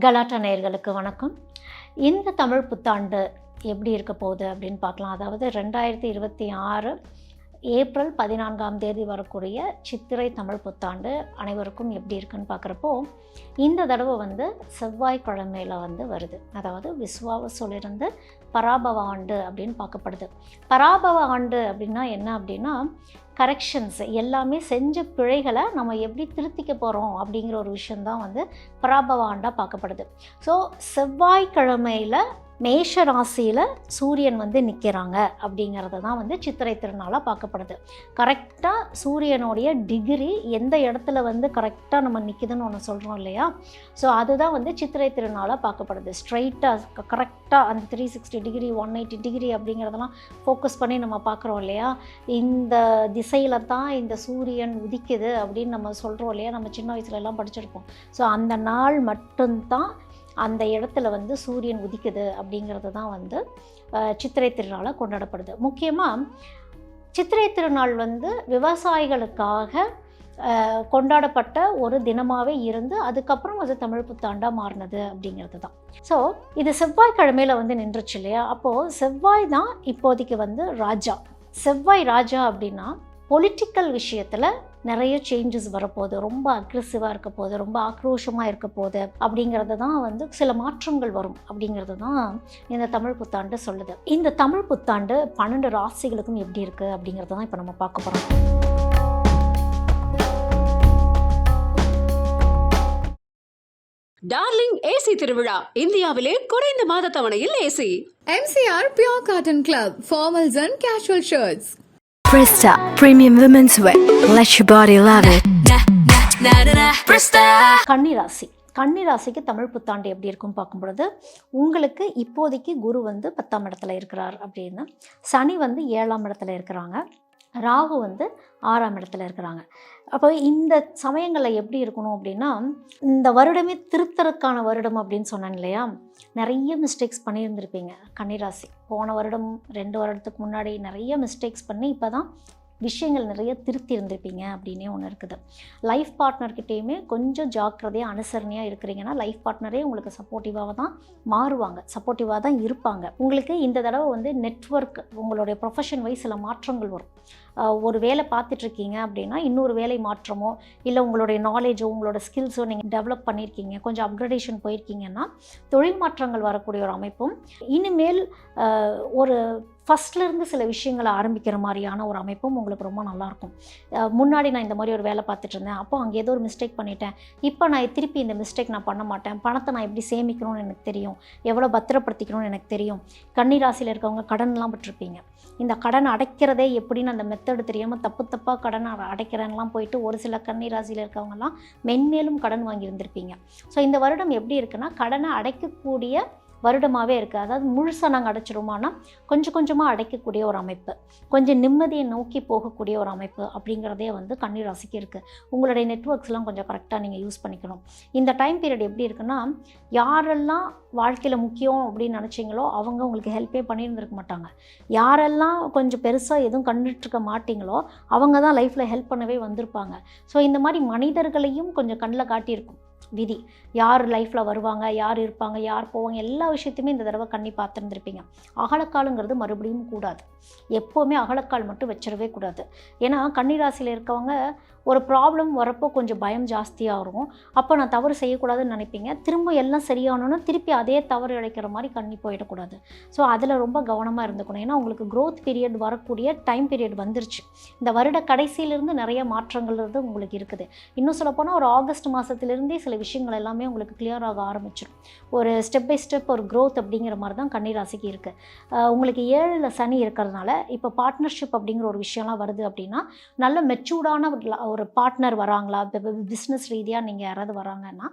கலாட்டா நேயர்களுக்கு வணக்கம். இந்த தமிழ் புத்தாண்டு எப்படி இருக்க போகுது அப்படின்னு பார்க்கலாம். அதாவது 2026 ஏப்ரல் 14ஆம் தேதி வரக்கூடிய சித்திரை தமிழ் புத்தாண்டு அனைவருக்கும் எப்படி இருக்குன்னு பார்க்குறப்போ, இந்த தடவை செவ்வாய்க்கிழமையில் வருது. அதாவது விஸ்வாவசுலிருந்து பராபவ ஆண்டு அப்படின்னு பார்க்கப்படுது. பராபவ ஆண்டு அப்படின்னா என்ன அப்படின்னா, கரெக்ஷன்ஸ் எல்லாமே செஞ்ச பிழைகளை நம்ம எப்படி திருத்திக்க போகிறோம் அப்படிங்கிற ஒரு விஷயந்தான் பராபவ ஆண்டாக பார்க்கப்படுது. ஸோ செவ்வாய்க்கிழமையில் மேஷ ராசியில் சூரியன் நிற்கிறாங்க அப்படிங்கிறது தான் சித்திரை திருநாளாக பார்க்கப்படுது. கரெக்டாக சூரியனுடைய டிகிரி எந்த இடத்துல கரெக்டாக நம்ம நிற்கிதுன்னு ஒன்று சொல்கிறோம் இல்லையா? ஸோ அதுதான் சித்திரை திருநாளாக பார்க்கப்படுது. ஸ்ட்ரைட்டாக கரெக்டாக அந்த 360 டிகிரி 180 டிகிரி அப்படிங்கிறதெல்லாம் ஃபோக்கஸ் பண்ணி நம்ம பார்க்குறோம் இல்லையா? இந்த திசையில் தான் இந்த சூரியன் உதிக்குது அப்படின்னு நம்ம சொல்கிறோம் இல்லையா? நம்ம சின்ன வயசுலலாம் படிச்சிருப்போம். ஸோ அந்த நாள் மட்டும்தான் அந்த இடத்துல சூரியன் உதிக்குது அப்படிங்கிறது தான் சித்திரை திருநாளாக கொண்டாடப்படுது. முக்கியமாக சித்திரை திருநாள் விவசாயிகளுக்காக கொண்டாடப்பட்ட ஒரு தினமாகவே இருந்து அதுக்கப்புறம் அது தமிழ் புத்தாண்டாக மாறினது அப்படிங்கிறது தான். ஸோ இது செவ்வாய்க்கிழமையில் நின்றுச்சு இல்லையா? அப்போது செவ்வாய் தான் இப்போதைக்கு ராஜா. செவ்வாய் ராஜா அப்படின்னா பொலிட்டிக்கல் விஷயத்தில் நிறைய சேஞ்சஸ் வரப்போகுது, ரொம்ப அக்ரெசிவாக இருக்க போகுது, ரொம்ப ஆக்ரோஷமாக இருக்க போகுது அப்படிங்கிறது தான் சில மாற்றங்கள் வரும் அப்படிங்கிறது தான் இந்த தமிழ் புத்தாண்டு சொல்லுது. இந்த தமிழ் புத்தாண்டு 12 ராசிகளுக்கும் எப்படி இருக்குது அப்படிங்கிறது தான் இப்போ நம்ம பார்க்க போகிறோம். டார்லிங் ஏசி திருவிழா, இந்தியாவிலே குறைந்த மாத தவணையில் AC. MCR Pure Cotton Club, formals and casual shirts. Presta Premium Women's Wear. Let your body love it. கன்னிராசிக்கு தமிழ் புத்தாண்டு எப்படி இருக்குன்னு பார்க்கும்பொழுது, உங்களுக்கு இப்போதைக்கு குரு 10ஆம் இடத்துல இருக்கிறார் அப்படின்னு, சனி 7ஆம் இடத்துல இருக்கிறாங்க, ராகு 6ஆம் இடத்துல இருக்கிறாங்க. அப்போ இந்த சமயங்களில் எப்படி இருக்கணும் அப்படின்னா, இந்த வருடமே திருத்தறக்கான வருடம் அப்படின்னு சொன்னேன் இல்லையா? நிறைய மிஸ்டேக்ஸ் பண்ணியிருந்திருப்பீங்க கன்னிராசி. போன வருடம் 2 வருடத்துக்கு முன்னாடி நிறைய மிஸ்டேக்ஸ் பண்ணி இப்போ தான் விஷயங்கள் நிறைய திருத்தி இருந்திருப்பீங்க அப்படின்னே ஒன்று இருக்குது. லைஃப் பார்ட்னர்கிட்டையுமே கொஞ்சம் ஜாக்கிரதையாக அனுசரணையாக இருக்கிறீங்கன்னா லைஃப் பார்ட்னரே உங்களுக்கு சப்போர்ட்டிவாக தான் மாறுவாங்க, சப்போர்ட்டிவாக தான் இருப்பாங்க. உங்களுக்கு இந்த தடவை நெட்வொர்க், உங்களுடைய ப்ரொஃபஷன் வைஸ் சில மாற்றங்கள் வரும். ஒரு வேலை பார்த்துட்ருக்கீங்க அப்படின்னா இன்னொரு வேலை மாற்றமோ இல்லை உங்களுடைய நாலேஜோ உங்களோட ஸ்கில்ஸோ நீங்கள் டெவலப் பண்ணியிருக்கீங்க, கொஞ்சம் அப்கிரேடேஷன் போயிருக்கீங்கன்னா தொழில் மாற்றங்கள் வரக்கூடிய ஒரு அமைப்பும், இனிமேல் ஒரு ஃபஸ்ட்லேருந்து சில விஷயங்களை ஆரம்பிக்கிற மாதிரியான ஒரு அமைப்பும் உங்களுக்கு ரொம்ப நல்லாயிருக்கும். முன்னாடி நான் இந்த மாதிரி ஒரு வேலை பார்த்துட்டு இருந்தேன், அப்போ அங்கே ஏதோ ஒரு மிஸ்டேக் பண்ணிட்டேன், இப்போ நான் திருப்பி இந்த மிஸ்டேக் நான் பண்ண மாட்டேன், பணத்தை நான் எப்படி சேமிக்கணும்னு எனக்கு தெரியும், எவ்வளோ பத்திரப்படுத்திக்கணும்னு எனக்கு தெரியும். கன்னிராசியில் இருக்கவங்க கடன்லாம் பட்டிருப்பீங்க, இந்த கடன் அடைக்கிறதே எப்படின்னு அந்த மெத்தடு தெரியாமல் தப்பாக கடன் அடைக்கிறேன்லாம் போயிட்டு ஒரு சில கன்னிராசியில் இருக்கவங்கலாம் மென்மேலும் கடன் வாங்கியிருந்திருப்பீங்க. ஸோ இந்த வருடம் எப்படி இருக்குன்னா, கடனை அடைக்கக்கூடிய வருடமாகவே இருக்குது. அதாவது முழுசாக நாங்கள் அடைச்சிடுவோமானா கொஞ்சம் கொஞ்சமாக அடைக்கக்கூடிய ஒரு அமைப்பு, கொஞ்சம் நிம்மதியை நோக்கி போகக்கூடிய ஒரு அமைப்பு அப்படிங்கிறதே கன்னிராசிக்கு இருக்குது. உங்களுடைய நெட்வொர்க்ஸ்லாம் கொஞ்சம் கரெக்டாக நீங்கள் யூஸ் பண்ணிக்கணும். இந்த டைம் பீரியட் எப்படி இருக்குன்னா, யாரெல்லாம் வாழ்க்கையில் முக்கியம் அப்படின்னு நினச்சிங்களோ அவங்க உங்களுக்கு ஹெல்ப்பே பண்ணியிருந்துருக்க மாட்டாங்க. யாரெல்லாம் கொஞ்சம் பெருசாக எதுவும் கண்டுட்ருக்க மாட்டிங்களோ அவங்க தான் லைஃப்பில் ஹெல்ப் பண்ணவே வந்திருப்பாங்க. ஸோ இந்த மாதிரி மனிதர்களையும் கொஞ்சம் கண்ணில் காட்டியிருக்கும் விதி. யார் லைஃப்பில் வருவாங்க, யார் இருப்பாங்க, யார் போவாங்க, எல்லா விஷயத்தையுமே இந்த தடவை கண்ணி பார்த்துருந்துருப்பீங்க. அகலக்காலுங்கிறது மறுபடியும் கூடாது. எப்போவுமே அகலக்கால் மட்டும் வச்சிடவே கூடாது. ஏன்னா கன்னிராசியில் இருக்கவங்க ஒரு ப்ராப்ளம் வரப்போ கொஞ்சம் பயம் ஜாஸ்தியாக வரும். அப்போ நான் தவறு செய்யக்கூடாதுன்னு நினைப்பீங்க. திரும்ப எல்லாம் சரியானோன்னு திருப்பி அதே தவறு இழைக்கிற மாதிரி கண்ணி போயிடக்கூடாது. ஸோ அதில் ரொம்ப கவனமாக இருந்துக்கணும். ஏன்னா உங்களுக்கு க்ரோத் பீரியட் வரக்கூடிய டைம் பீரியட் வந்துருச்சு. இந்த வருட கடைசியிலிருந்து நிறைய மாற்றங்கள் உங்களுக்கு இருக்குது. இன்னும் சொல்லப்போனால் ஒரு ஆகஸ்ட் மாதத்துலேருந்தே சில விஷயங்கள் எல்லாமே உங்களுக்கு கிளியர் ஆக ஆரம்பிச்சிடும். ஒரு ஸ்டெப் பை ஸ்டெப் ஒரு க்ரோத் அப்படிங்கிற மாதிரி தான் கன்னிராசிக்கு இருக்குது. உங்களுக்கு 7ல் சனி இருக்கிறதுனால இப்போ பார்ட்னர்ஷிப் அப்படிங்கிற ஒரு விஷயம்லாம் வருது அப்படின்னா, நல்ல மெச்சூர்டான ஒரு பார்ட்னர் வராங்களா, பிஸ்னஸ் ரீதியாக நீங்கள் யாராவது வராங்கன்னா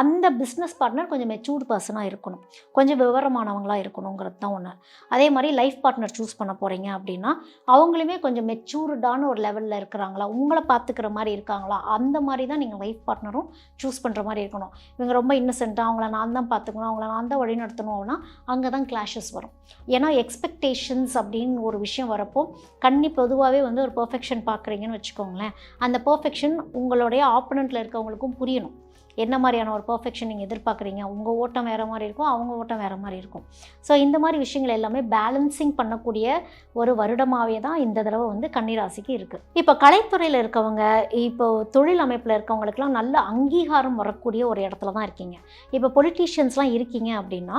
அந்த பிஸ்னஸ் பார்ட்னர் கொஞ்சம் மெச்சூர்டு பர்சனாக இருக்கணும், கொஞ்சம் விவரமானவங்களாக இருக்கணுங்கிறது தான் ஒன்று. அதே மாதிரி லைஃப் பார்ட்னர் சூஸ் பண்ண போகிறீங்க அப்படின்னா அவங்களுமே கொஞ்சம் மெச்சூர்டான ஒரு லெவலில் இருக்கிறாங்களா, உங்களை பார்த்துக்கிற மாதிரி இருக்காங்களா, அந்த மாதிரி தான் நீங்கள் லைஃப் பார்ட்னரும் சூஸ் பண்ணுற மாதிரி இருக்கணும். இவங்க ரொம்ப இன்னசென்ட்டாக அவங்கள நான் தான் பார்த்துக்கணும், அவங்கள நான் தான் வழி நடத்தணும் அப்படின்னா அங்கே தான் கிளாஷஸ் வரும். ஏன்னா எக்ஸ்பெக்டேஷன்ஸ் அப்படின்னு ஒரு விஷயம் வரப்போ கண்ணி பொதுவாகவே ஒரு பெர்ஃபெக்ஷன் பார்க்குறீங்கன்னு வச்சுக்கோங்களேன். அந்த பெர்ஃபெக்ஷன் உங்களுடைய ஆப்போனண்ட்டில் இருக்கவங்களுக்கும் புரியணும். என்ன மாதிரியான ஒரு பர்ஃபெக்ஷன் நீங்கள் எதிர்பார்க்குறீங்க, உங்கள் ஓட்டம் வேறு மாதிரி இருக்கும், அவங்க ஓட்டம் வேறு மாதிரி இருக்கும். ஸோ இந்த மாதிரி விஷயங்கள் எல்லாமே பேலன்சிங் பண்ணக்கூடிய ஒரு வருடமாகவே தான் இந்த தடவை வந்து கன்னிராசிக்கு இருக்குது. இப்போ கலைத்துறையில் இருக்கவங்க, இப்போ தொழில் அமைப்பில் இருக்கவங்களுக்குலாம் நல்ல அங்கீகாரம் வரக்கூடிய ஒரு இடத்துல தான் இருக்கீங்க. இப்போ பொலிட்டீஷியன்ஸ்லாம் இருக்கீங்க அப்படின்னா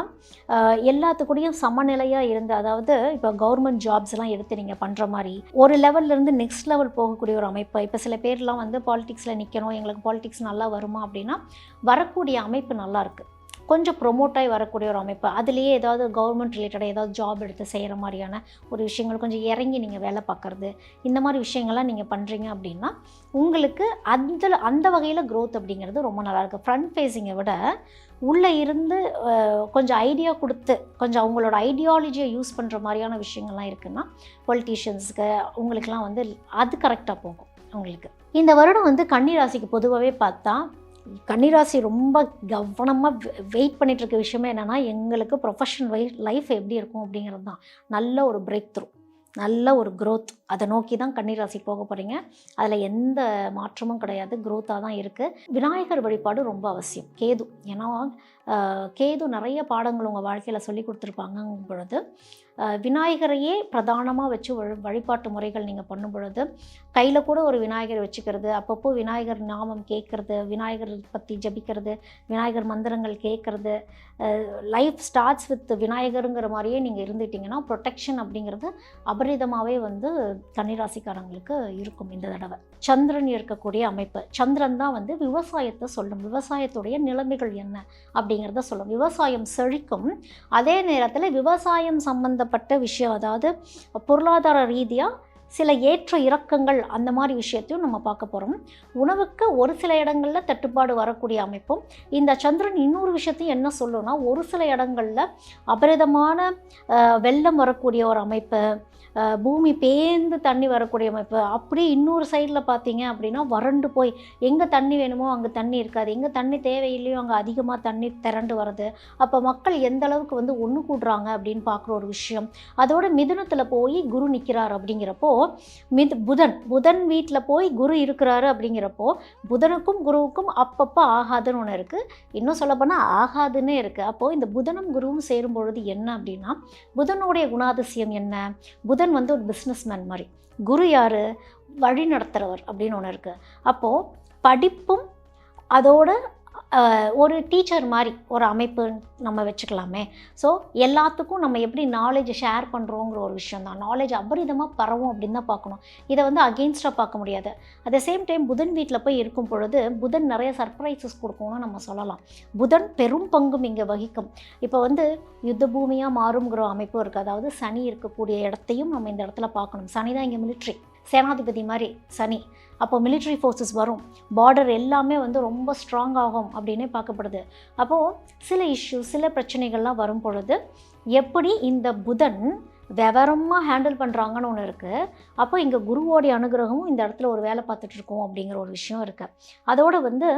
எல்லாத்துக்கூடையும் சமநிலையாக இருந்து, அதாவது இப்போ கவர்மெண்ட் ஜாப்ஸ்லாம் எடுத்து நீங்கள் பண்ணுற மாதிரி ஒரு லெவல்லேருந்து நெக்ஸ்ட் லெவல் போகக்கூடிய ஒரு அமைப்பு. இப்போ சில பேர்லாம் வந்து பாலிடிக்ஸில் நிற்கணும், எங்களுக்கு பாலிடிக்ஸ் நல்லா வருமா அப்படின்னா வரக்கூடிய அமைப்பு நல்லா இருக்குது, கொஞ்சம் ப்ரொமோட் ஆகி வரக்கூடிய ஒரு அமைப்பு. அதுலேயே ஏதாவது கவர்மெண்ட் ரிலேட்டடாக ஏதாவது ஜாப் எடுத்து செய்கிற மாதிரியான ஒரு விஷயங்கள், கொஞ்சம் இறங்கி நீங்கள் வேலை பார்க்குறது, இந்த மாதிரி விஷயங்கள்லாம் நீங்கள் பண்ணுறீங்க அப்படின்னா உங்களுக்கு அந்த வகையில் க்ரோத் அப்படிங்கிறது ரொம்ப நல்லாயிருக்கு. ஃப்ரண்ட் ஃபேஸிங்கை விட உள்ளே இருந்து கொஞ்சம் ஐடியா கொடுத்து கொஞ்சம் அவங்களோட ஐடியாலஜியை யூஸ் பண்ணுற மாதிரியான விஷயங்கள்லாம் இருக்குன்னா பொலிட்டீஷியன்ஸுக்கு உங்களுக்கெல்லாம் வந்து அது கரெக்டாக போகும் உங்களுக்கு. இந்த வருடம் வந்து கன்னிராசிக்கு பொதுவாகவே பார்த்தா, கன்னிராசி ரொம்ப கவனமாக வெயிட் பண்ணிகிட்ருக்க விஷயமே என்னென்னா, எங்களுக்கு ப்ரொஃபஷனல் லைஃப் எப்படி இருக்கும் அப்படிங்கிறது தான். நல்ல ஒரு பிரேக் த்ரூ, நல்ல ஒரு க்ரோத், அதை நோக்கி தான் கன்னிராசி போக போகிறீங்க. அதில் எந்த மாற்றமும் கிடையாது, க்ரோத்தாக தான் இருக்குது. விநாயகர் வழிபாடு ரொம்ப அவசியம். கேது, ஏன்னா கேது நிறைய பாடங்கள் உங்கள் வாழ்க்கையில் சொல்லி கொடுத்துருப்பாங்க பொழுது விநாயகரையே பிரதானமாக வச்சு வழிபாட்டு முறைகள் நீங்கள் பண்ணும் பொழுது கையில் கூட ஒரு விநாயகர் வச்சுக்கிறது, அப்பப்போ விநாயகர் நாமம் கேட்குறது, விநாயகர் பற்றி ஜபிக்கிறது, விநாயகர் மந்திரங்கள் கேட்குறது, லைஃப் ஸ்டார்ட்ஸ் வித் விநாயகருங்கிற மாதிரியே நீங்கள் இருந்துட்டிங்கன்னா ப்ரொடெக்ஷன் அப்படிங்கிறது அபரிதமாகவே வந்து கன்னிராசிக்காரங்களுக்கு இருக்கும். இந்த தடவை சந்திரன் இருக்கக்கூடிய அமைப்பு, சந்திரன் தான் வந்து விவசாயத்தை சொல்லும், விவசாயத்துடைய நிலைமைகள் என்ன அப்படிங்கிறத சொல்லும். விவசாயம் செழிக்கும், அதே நேரத்தில் விவசாயம் சம்பந்தப்பட்ட விஷயம், அதாவது பொருளாதார ரீதியாக சில ஏற்ற இறக்கங்கள், அந்த மாதிரி விஷயத்தையும் நம்ம பார்க்க போகிறோம். உணவுக்கு ஒரு சில இடங்களில் தட்டுப்பாடு வரக்கூடிய அமைப்பும். இந்த சந்திரன் இன்னொரு விஷயத்தையும் என்ன சொல்லுன்னா, ஒரு சில இடங்களில் அபரிதமான வெள்ளம் வரக்கூடிய ஒரு அமைப்பு, பூமி பேர்ந்து தண்ணி வரக்கூடிய அமைப்பு. அப்படியே இன்னொரு சைடில் பார்த்தீங்க அப்படின்னா வறண்டு போய் எங்கே தண்ணி வேணுமோ அங்கே தண்ணி இருக்காது, எங்கே தண்ணி தேவையில்லையோ அங்கே அதிகமாக தண்ணி திரண்டு வருது. அப்போ மக்கள் எந்த அளவுக்கு வந்து ஒன்று கூடுறாங்க அப்படின்னு பார்க்குற ஒரு விஷயம். அதோட மிதுனத்தில் போய் குரு நிற்கிறார் அப்படிங்கிறப்போ, புதன் வீட்டில் போய் குரு இருக்கிறாரு அப்படிங்கிறப்போ புதனுக்கும் குருவுக்கும் அப்பப்போ ஆகாதுன்னு ஒன்று இருக்குது, இன்னும் சொல்லப்போனால் ஆகாதுன்னே இருக்குது. அப்போது இந்த புதனும் குருவும் சேரும் பொழுது என்ன அப்படின்னா, புதனுடைய குணாதிசயம் என்ன, புதன் வந்து ஒரு பிஸ்னஸ்மேன் மாதிரி, குரு யார், வழி நடத்துகிறவர் அப்படின்னு ஒன்று இருக்குது. அப்போது படிப்பும் அதோட ஒரு டீச்சர் மாதிரி ஒரு அமைப்பு நம்ம வச்சுக்கலாமே. ஸோ எல்லாத்துக்கும் நம்ம எப்படி நாலேஜை ஷேர் பண்ணுறோங்கிற ஒரு விஷயம் தான். நாலேஜ் அபரிதமாக பரவும் அப்படின்னு தான் பார்க்கணும். இதை வந்து அகெயின்ஸ்டாக பார்க்க முடியாது. அட் த சேம் டைம் புதன் வீட்டில் போய் இருக்கும் பொழுது புதன் நிறைய சர்ப்ரைசஸ் கொடுக்கும்னு நம்ம சொல்லலாம். புதன் பெரும் பங்கும் இங்கே வகிக்கும். இப்போ வந்து யுத்த பூமியாக மாறுங்கிற அமைப்பும் இருக்குது. அதாவது சனி இருக்கக்கூடிய இடத்தையும் நம்ம இந்த இடத்துல பார்க்கணும். சனி தான் இங்கே மிலிட்ரி சேனாதிபதி மாதிரி சனி. அப்போ மிலிட்ரி ஃபோர்ஸஸ் வரும், பார்டர் எல்லாமே வந்து ரொம்ப ஸ்ட்ராங் ஆகும் அப்படின்னே பார்க்கப்படுது. அப்போது சில இஷ்யூஸ், சில பிரச்சனைகள்லாம் வரும் பொழுது எப்படி இந்த புதன் விவரமாக ஹேண்டில் பண்ணுறாங்கன்னு ஒன்று இருக்குது. அப்போ இங்கே குருவோடைய அனுகிரகமும் இந்த இடத்துல ஒரு வேலை பார்த்துட்ருக்கோம் அப்படிங்கிற ஒரு விஷயம் இருக்குது. அதோடு வந்து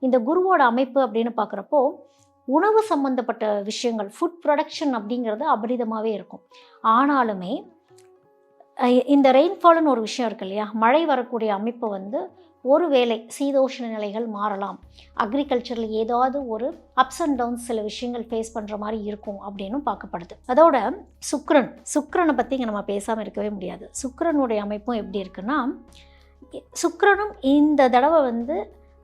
இந்த குருவோட அமைப்பு அப்படின்னு பார்க்குறப்போ உணவு சம்மந்தப்பட்ட விஷயங்கள், ஃபுட் ப்ரொடக்ஷன் அப்படிங்கிறது அபரிதமாகவே இருக்கும். ஆனாலுமே இந்த ரெயின்ஃபால்னு ஒரு விஷயம் இருக்குது இல்லையா, மழை வரக்கூடிய அமைப்பு வந்து ஒரு வேளை சீதோஷ்ண நிலைகள் மாறலாம், அக்ரிகல்ச்சரில் ஏதாவது ஒரு அப்ஸ் அண்ட் டவுன்ஸ் சில விஷயங்கள் ஃபேஸ் பண்ணுற மாதிரி இருக்கும் அப்படின்னு பார்க்கப்படுது. அதோட சுக்கிரனை பற்றி இங்கே நம்ம பேசாமல் இருக்கவே முடியாது. சுக்கிரனுடைய அமைப்பும் எப்படி இருக்குன்னா, சுக்கிரனும் இந்த தடவை வந்து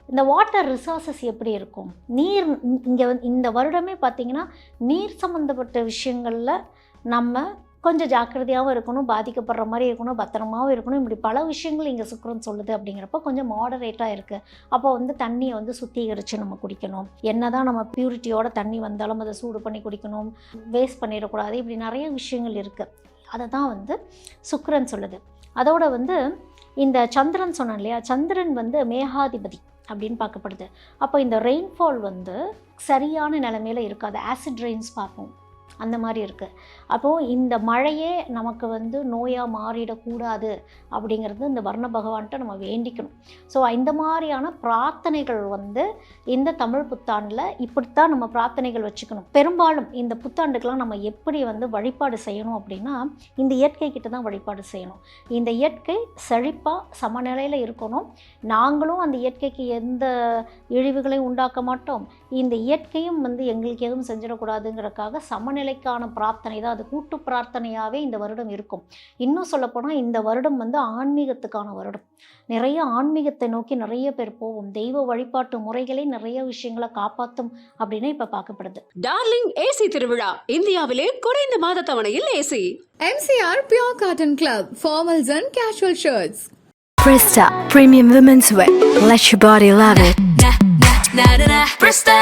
இந்த வாட்டர் ரிசோர்ஸஸ் எப்படி இருக்கும், நீர் இங்கே இந்த வருடமே பார்த்திங்கன்னா நீர் சம்மந்தப்பட்ட விஷயங்களில் நம்ம கொஞ்சம் ஜாக்கிரதையாகவும் இருக்கணும், பாதிக்கப்படுற மாதிரி இருக்கணும், பத்திரமாகவும் இருக்கணும். இப்படி பல விஷயங்கள் இங்கே சுக்கிரன் சொல்லுது. அப்படிங்கிறப்ப கொஞ்சம் மாடரேட்டாக இருக்குது. அப்போ வந்து தண்ணியை வந்து சுத்திகரித்து நம்ம குடிக்கணும். என்ன தான் நம்ம பியூரிட்டியோட தண்ணி வந்தாலும் அதை சூடு பண்ணி குடிக்கணும், வேஸ்ட் பண்ணிடக்கூடாது. இப்படி நிறைய விஷயங்கள் இருக்குது. அதை தான் வந்து சுக்கிரன் சொல்லுது. அதோட வந்து இந்த சந்திரன் சொன்னேன் இல்லையா, சந்திரன் வந்து மேகாதிபதி அப்படின்னு பார்க்கப்படுது. அப்போ இந்த ரெயின்ஃபால் வந்து சரியான நிலைமையில் இருக்காது. ஆசிட் ரெயின்ஸ் பார்ப்போம். அந்த மாதிரி இருக்குது. அப்போது இந்த மழையே நமக்கு வந்து நோயாக மாறிடக்கூடாது அப்படிங்கிறது இந்த வர்ண பகவான்கிட்ட நம்ம வேண்டிக்கணும். ஸோ இந்த மாதிரியான பிரார்த்தனைகள் வந்து இந்த தமிழ் புத்தாண்டில் இப்படித்தான் நம்ம பிரார்த்தனைகள் வச்சுக்கணும். பெரும்பாலும் இந்த புத்தாண்டுக்கெலாம் நம்ம எப்படி வந்து வழிபாடு செய்யணும் அப்படின்னா, இந்த இயற்கை கிட்ட தான் வழிபாடு செய்யணும். இந்த இயற்கை செழிப்பாக சமநிலையில் இருக்கணும். நாங்களும் அந்த இயற்கைக்கு எந்த இழிவுகளையும் உண்டாக்க மாட்டோம். இந்த இயற்கையும் வந்து எங்களுக்கு எதுவும் செஞ்சிடக்கூடாதுங்கிறதுக்காக சமநிலைக்கான பிரார்த்தனை தான், அது கூட்டு பிரார்த்தனையாகவே இந்த வருடம் இருக்கும். இன்னும் சொல்லப்போனால் இந்த வருடம் வந்து ஆன்மீகத்துக்கான வருடம். நிறைய ஆன்மீகத்தை நோக்கி நிறைய பேர் போவோம். தெய்வ வழிபாட்டு முறைகளை நிறைய விஷயங்களை காப்பாற்றும் அப்படின்னு இப்போ பார்க்கப்படுது. டார்லிங் ஏசி திருவிழா, இந்தியாவிலே குறைந்த மாத தவணையில் AC. MCR Pure Cotton Club, formals and casual shirts. Presta Premium Women's Wear. Let your body love it. Presta.